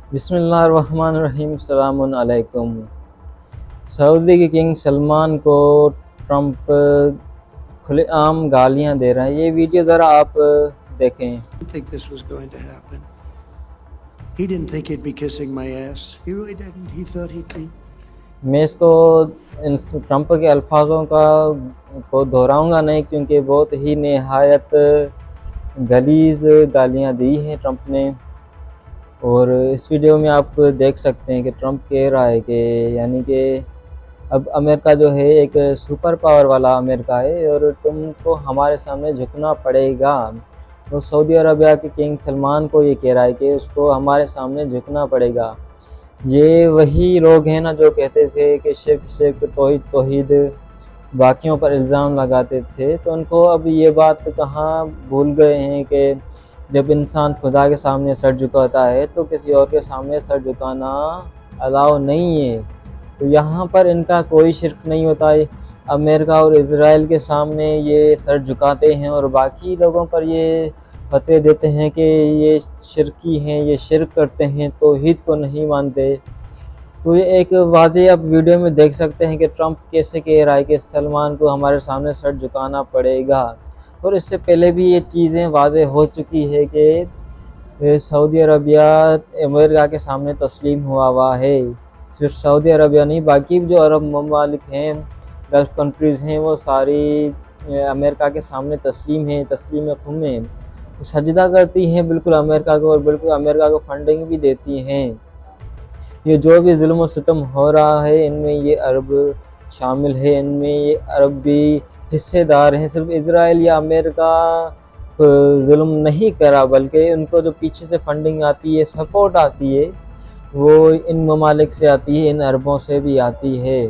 बिस्मिल्लाहिर्रहमानिर्रहीम। अस्सलामुन अलैकुम। सऊदी के किंग सलमान को ट्रंप खुलेआम गालियां दे रहे हैं। ये वीडियो ज़रा आप देखें। think this was going to happen. He didn't think he'd be kissing my ass. He really didn't. He thought he'd be. मैं इसको ट्रंप के अल्फाजों को दोहराऊंगा नहीं, क्योंकि बहुत ही नहायत गलीज़ गालियां दी हैं ट्रंप ने। और इस वीडियो में आप देख सकते हैं कि ट्रंप कह रहा है कि यानी कि अब अमेरिका जो है एक सुपर पावर वाला अमेरिका है और तुमको हमारे सामने झुकना पड़ेगा। तो सऊदी अरबिया के किंग सलमान को ये कह रहा है कि उसको हमारे सामने झुकना पड़ेगा। ये वही लोग हैं ना जो कहते थे कि शिर्क शिर्क तौहीद तौहीद बाकियों पर इल्ज़ाम लगाते थे। तो उनको अब ये बात कहाँ भूल गए हैं कि जब इंसान खुदा के सामने सर झुकाता है तो किसी और के सामने सर झुकाना अलाउ नहीं है। तो यहाँ पर इनका कोई शिर्क नहीं होता है। अमेरिका और इजराइल के सामने ये सर झुकाते हैं और बाकी लोगों पर ये फतवे देते हैं कि ये शिरकी हैं, ये शिर्क करते हैं, तौहीद को नहीं मानते। तो ये एक वाज़ेह आप वीडियो में देख सकते हैं कि ट्रंप कैसे कह रहा है कि सलमान को हमारे सामने सर झुकाना पड़ेगा। और इससे पहले भी ये चीज़ें वाज़ेह हो चुकी है कि सऊदी अरबिया अमेरिका के सामने तस्लीम हुआ है। सिर्फ सऊदी अरबिया नहीं, बाकी जो अरब ममालिक हैं, गल्फ़ कंट्रीज़ हैं, वो सारी अमेरिका के सामने तस्लीम खुम हैं, सजदा करती हैं बिल्कुल अमेरिका को और बिल्कुल अमेरिका को फंडिंग भी देती हैं। ये जो भी जुल्म और सितम हो रहा है इनमें ये अरब शामिल है, इनमें ये अरब भी हिस्सेदार हैं। सिर्फ इजराइल या अमेरिका जुल्म नहीं करा, बल्कि उनको जो पीछे से फंडिंग आती है, सपोर्ट आती है, वो इन ममालिक से आती है, इन अरबों से भी आती है।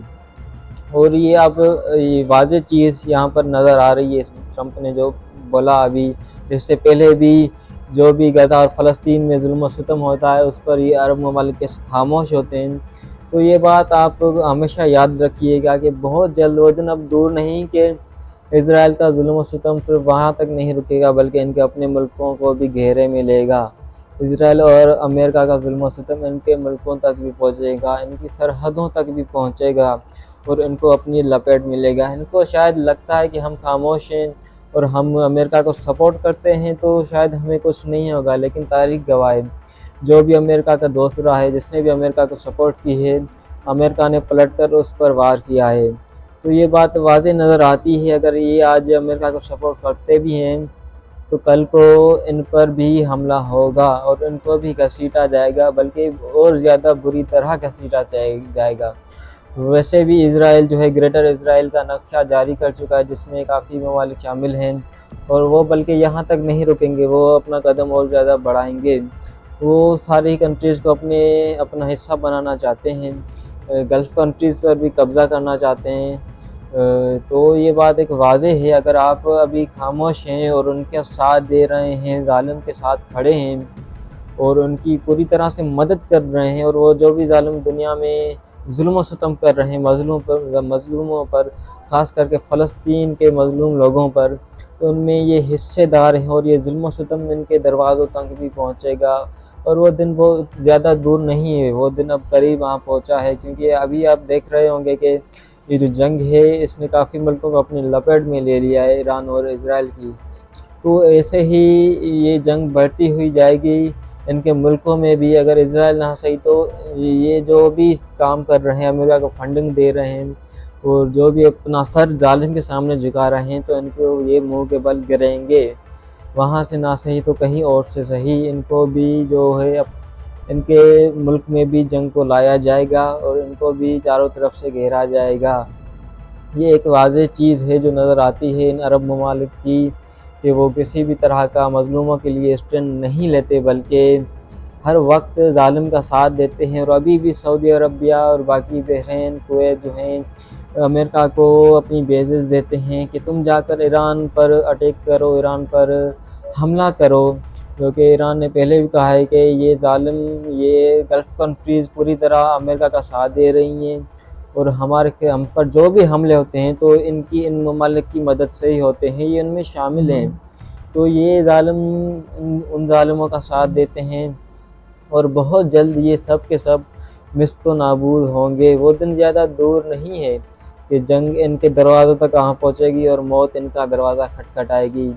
और ये अब ये वाज़ेह चीज़ यहाँ पर नज़र आ रही है ट्रंप ने जो बोला अभी। इससे पहले भी जो भी गज़ा और फ़लस्तीन में जुल्म सितम होता है उस पर ये अरब ममालिक के खामोश होते हैं। तो ये बात आप हमेशा याद रखिएगा कि बहुत जल्द वो दिन अब दूर नहीं कि इजराइल का जुल्म सितम सिर्फ वहाँ तक नहीं रुकेगा, बल्कि इनके अपने मुल्कों को भी घेरे में लेगा। इजराइल और अमेरिका का जुल्म सितम इनके मुल्कों तक भी पहुँचेगा, इनकी सरहदों तक भी पहुँचेगा और इनको अपनी लपेट मिलेगा। इनको शायद लगता है कि हम खामोश हैं और हम अमेरिका को सपोर्ट करते हैं तो शायद हमें कुछ नहीं होगा, लेकिन तारीख गवाह है, जो भी अमेरिका का दोस्त रहा है, जिसने भी अमेरिका को सपोर्ट की है, अमेरिका ने पलटकर उस पर वार किया है। तो ये बात वाज़ेह नज़र आती है। अगर ये आज अमेरिका को सपोर्ट करते भी हैं तो कल को इन पर भी हमला होगा और इनको भी घसीटा जाएगा, बल्कि और ज़्यादा बुरी तरह घसीटा जाएगा। वैसे भी इजराइल जो है ग्रेटर इजराइल का नक्शा जारी कर चुका है, जिसमें काफ़ी ममालिक शामिल हैं और वो बल्कि यहाँ तक नहीं रुकेंगे, वो अपना कदम और ज़्यादा बढ़ाएंगे। वो सारी कंट्रीज़ को अपना हिस्सा बनाना चाहते हैं, गल्फ़ कंट्रीज़ पर भी कब्ज़ा करना चाहते हैं। तो ये बात एक वाज़ेह है। अगर आप अभी खामोश हैं और उनके साथ दे रहे हैं, ज़ालिम के साथ खड़े हैं और उनकी पूरी तरह से मदद कर रहे हैं, और वो जो भी ज़ालिम दुनिया में जुल्म और सितम कर रहे हैं मज़लूमों पर, ख़ास करके फ़लस्तीन के मज़लूम लोगों पर, तो उनमें ये हिस्सेदार हैं और ये जुल्म और सितम इनके दरवाज़ों तक भी पहुँचेगा। और वो दिन बहुत ज़्यादा दूर नहीं है, वो दिन अब करीब आ पहुँचा है। क्योंकि अभी आप देख रहे होंगे कि ये जो जंग है इसने काफ़ी मुल्कों को अपनी लपेट में ले लिया है, ईरान और इजराइल की। तो ऐसे ही ये जंग बढ़ती हुई जाएगी इनके मुल्कों में भी। अगर इजराइल ना सही तो ये जो भी काम कर रहे हैं, अमेरिका को फंडिंग दे रहे हैं और जो भी अपना सर जालिम के सामने झुका रहे हैं, तो इनको ये मुंह के बल गिरेंगे। वहाँ से ना सही तो कहीं और से सही इनको भी जो है इनके मुल्क में भी जंग को लाया जाएगा और इनको भी चारों तरफ से घेरा जाएगा। ये एक वाज़ेह चीज़ है जो नज़र आती है इन अरब ममालिक की कि वो किसी भी तरह का मज़लूमों के लिए स्टैंड नहीं लेते, बल्कि हर वक्त ज़ालिम का साथ देते हैं। और अभी भी सऊदी अरबिया और बाकी बहरीन, कुवैत जो हैं, अमेरिका को अपनी बेसेस देते हैं कि तुम जाकर ईरान पर अटैक करो, ईरान पर हमला करो। क्योंकि ईरान ने पहले भी कहा है कि ये ज़ालिम, ये गल्फ़ कंट्रीज़ पूरी तरह अमेरिका का साथ दे रही हैं और हम पर जो भी हमले होते हैं तो इन ममालिक की मदद से ही होते हैं, ये उनमें शामिल हैं। तो ये ज़ालिम उन ज़ालिमों का साथ देते हैं और बहुत जल्द ये सब के सब मिस्तो नाबूद होंगे। वो दिन ज़्यादा दूर नहीं है कि जंग इनके दरवाज़ों तक आ पहुँचेगी और मौत इनका दरवाज़ा खटखटाएगी।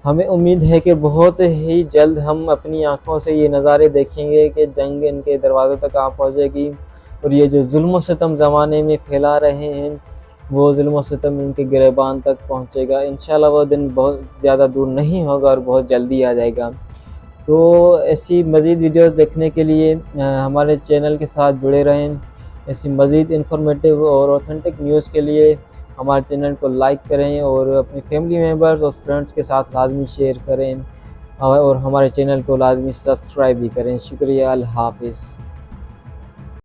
हमें उम्मीद है कि बहुत ही जल्द हम अपनी आँखों से ये नज़ारे देखेंगे कि जंग इनके दरवाज़ों तक आ पहुँचेगी और ये जो जुल्म सितम ज़माने में फैला रहे हैं वो जुल्म सितम इनके गिरेबान तक पहुँचेगा। इंशाल्लाह वो दिन बहुत ज़्यादा दूर नहीं होगा और बहुत जल्दी आ जाएगा। तो ऐसी मज़ीद वीडियोस देखने के लिए हमारे चैनल के साथ जुड़े रहें। ऐसी मज़ीद इन्फॉर्मेटिव और ऑथेंटिक न्यूज़ के लिए हमारे चैनल को लाइक करें और अपनी फैमिली मेम्बर्स और फ्रेंड्स के साथ लाजमी शेयर करें और हमारे चैनल को लाजमी सब्सक्राइब भी करें। शुक्रिया, अल्लाह हाफ़िज़।